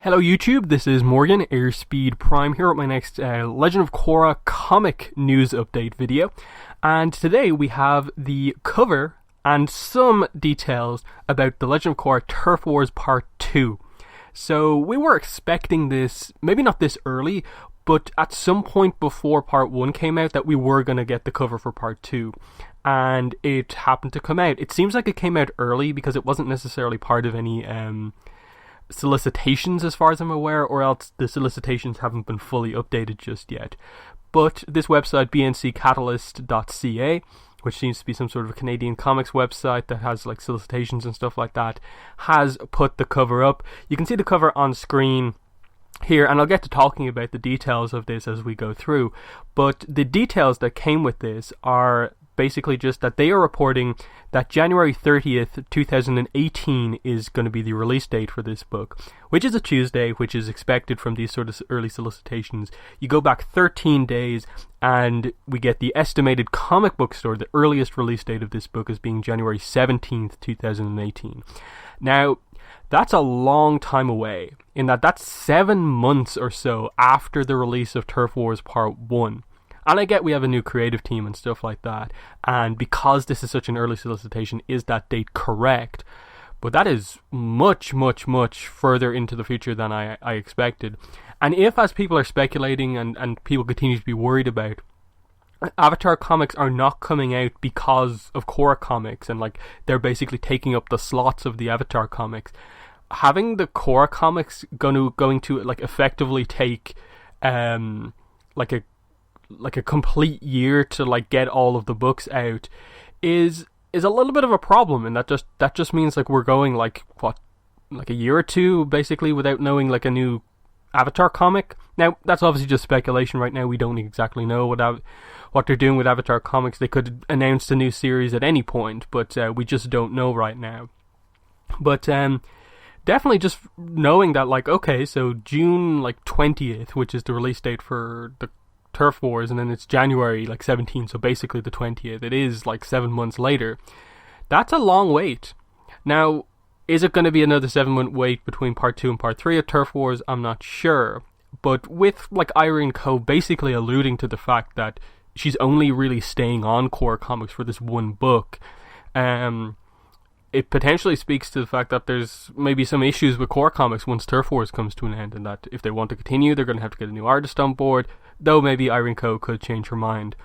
Hello YouTube, this is Morgan, Airspeed Prime, here with my next Legend of Korra comic news update video. And today we have the cover and some details about the Legend of Korra Turf Wars Part 2. So we were expecting this, maybe not this early, but at some point before Part 1 came out that we were going to get the cover for Part 2. And it happened to come out. It seems like it came out early because it wasn't necessarily part of any solicitations as far as I'm aware, or else the solicitations haven't been fully updated just yet. But this website, bncatalyst.ca, which seems to be some sort of a Canadian comics website that has like solicitations and stuff like that, has put the cover up. You can see the cover on screen here, and I'll get to talking about the details of this as we go through. But the details that came with this are basically just that they are reporting that January 30th, 2018 is going to be the release date for this book, which is a Tuesday, which is expected from these sort of early solicitations. You go back 13 days and we get the estimated comic book store, the earliest release date of this book as being January 17th, 2018. Now, that's a long time away, in that that's 7 months or so after the release of Turf Wars Part 1. And I get we have a new creative team and stuff like that, and because this is such an early solicitation, is that date correct? But that is much, much, much further into the future than I expected. And if, as people are speculating and people continue to be worried about, Avatar comics are not coming out because of Korra Comics, and like they're basically taking up the slots of the Avatar comics, having the Korra comics going to like effectively take like a complete year to like get all of the books out is a little bit of a problem, and that just means like we're going like a year or two basically without knowing like a new Avatar comic. Now that's obviously just speculation right now. We don't exactly know what they're doing with Avatar comics. They could announce a new series at any point, but we just don't know right now. But definitely just knowing that like, okay, so June like 20th, which is the release date for the Turf Wars, and then it's January like 17th, so basically the 20th. It is like 7 months later. That's a long wait. Now, is it going to be another 7-month wait between Part 2 and Part 3 of Turf Wars? I'm not sure. But with like Irene Co basically alluding to the fact that she's only really staying on Korra Comics for this one book, it potentially speaks to the fact that there's maybe some issues with Korra Comics once Turf Wars comes to an end, and that if they want to continue, they're going to have to get a new artist on board, though maybe Irene Co could change her mind.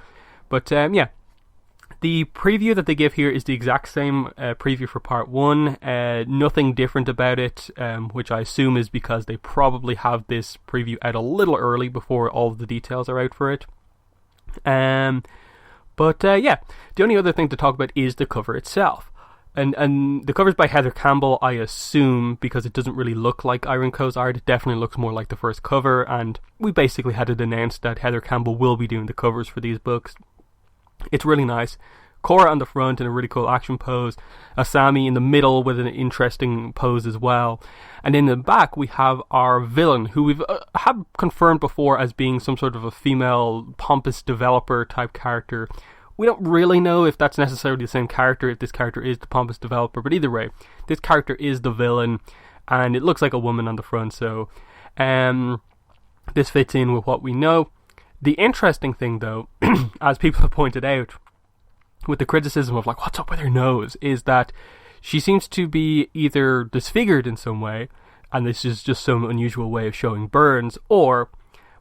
But yeah, the preview that they give here is the exact same preview for Part 1, nothing different about it, which I assume is because they probably have this preview out a little early before all of the details are out for it. But yeah, the only other thing to talk about is the cover itself. And the cover's by Heather Campbell, I assume, because it doesn't really look like Irene Co's art. It definitely looks more like the first cover, and we basically had it announced that Heather Campbell will be doing the covers for these books. It's really nice. Korra on the front in a really cool action pose, Asami in the middle with an interesting pose as well, and in the back we have our villain, who we've had confirmed before as being some sort of a female pompous developer type character. We don't really know if that's necessarily the same character, if this character is the pompous developer, but either way, this character is the villain, and it looks like a woman on the front, so this fits in with what we know. The interesting thing, though, as people have pointed out, with the criticism of like, what's up with her nose, is that she seems to be either disfigured in some way, and this is just some unusual way of showing burns, or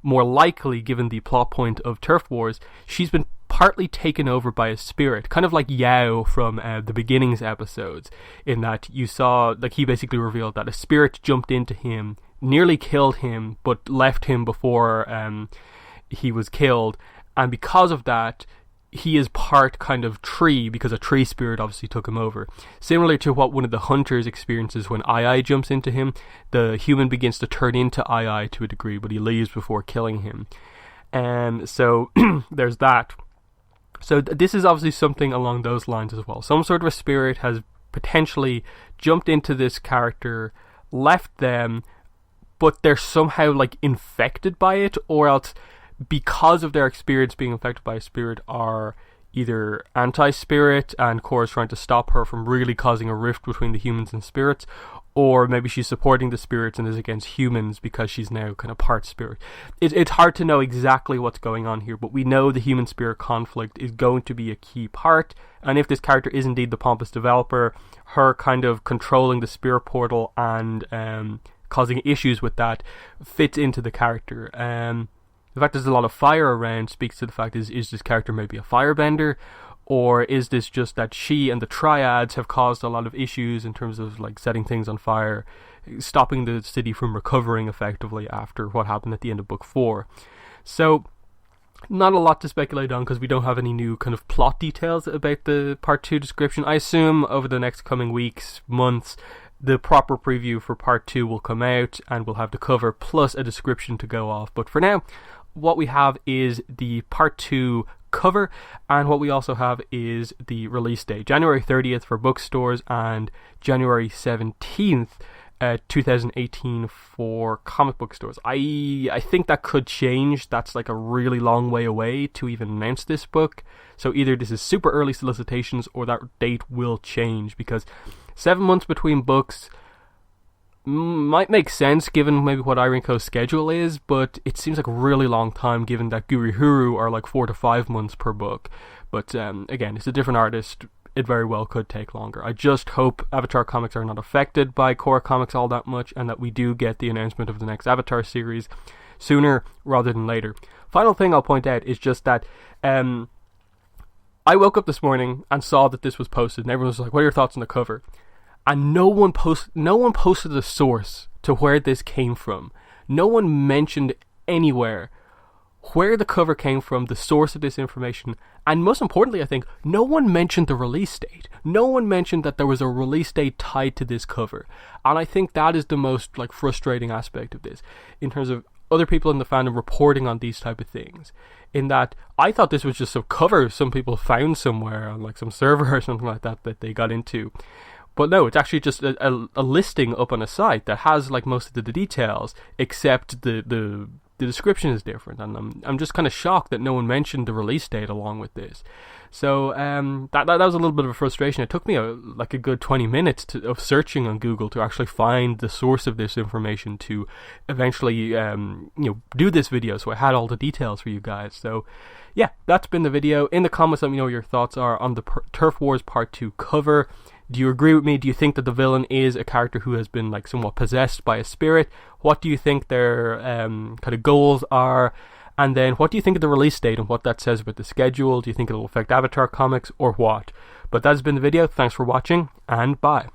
more likely, given the plot point of Turf Wars, she's been partly taken over by a spirit, kind of like Yao from the Beginnings episodes, in that you saw, like, he basically revealed that a spirit jumped into him, nearly killed him, but left him before he was killed, and because of that, he is part kind of tree, because a tree spirit obviously took him over. Similar to what one of the hunters experiences when Ai jumps into him, the human begins to turn into Ai to a degree, but he leaves before killing him. So there's that. So this is obviously something along those lines as well. Some sort of a spirit has potentially jumped into this character, left them, but they're somehow like infected by it, or else because of their experience being infected by a spirit are either anti-spirit and Korra's trying to stop her from really causing a rift between the humans and spirits, or maybe she's supporting the spirits and is against humans because she's now kind of part spirit. It's hard to know exactly what's going on here, but we know the human spirit conflict is going to be a key part, and if this character is indeed the pompous developer, her kind of controlling the spirit portal and causing issues with that fits into the character. The fact there's a lot of fire around speaks to the fact is this character maybe a firebender, or is this just that she and the triads have caused a lot of issues in terms of like setting things on fire, stopping the city from recovering effectively after what happened at the end of book 4. So not a lot to speculate on because we don't have any new kind of plot details about the part 2 description. I assume over the next coming weeks, months, the proper preview for part 2 will come out and we'll have the cover plus a description to go off. But for now, what we have is the part 2 cover, and what we also have is the release date, January 30th for bookstores and January 17th 2018 for comic book stores. I think that could change. That's like a really long way away to even announce this book, so either this is super early solicitations or that date will change, because 7 months between books might make sense given maybe what Irene Co's schedule is, but it seems like a really long time given that Gurihuru are like 4 to 5 months per book. But again, it's a different artist. It very well could take longer. I just hope Avatar Comics are not affected by Korra Comics all that much, and that we do get the announcement of the next Avatar series sooner rather than later. Final thing I'll point out is just that I woke up this morning and saw that this was posted, and everyone was like, what are your thoughts on the cover? And no one posted a source to where this came from. No one mentioned anywhere where the cover came from, the source of this information, and most importantly, I think, no one mentioned the release date. No one mentioned that there was a release date tied to this cover. And I think that is the most like frustrating aspect of this, in terms of other people in the fandom reporting on these type of things. In that, I thought this was just a cover some people found somewhere on like some server or something like that that they got into. But no, it's actually just a listing up on a site that has like most of the details, except the description is different, and I'm just kind of shocked that no one mentioned the release date along with this. So that was a little bit of a frustration. It took me a good 20 minutes of searching on Google to actually find the source of this information to eventually do this video, so I had all the details for you guys. So yeah, that's been the video. In the comments, let me know what your thoughts are on the Turf Wars Part 2 cover. Do you agree with me? Do you think that the villain is a character who has been like somewhat possessed by a spirit? What do you think their kind of goals are? And then what do you think of the release date and what that says about the schedule? Do you think it'll affect Avatar Comics or what? But that has been the video. Thanks for watching, and bye.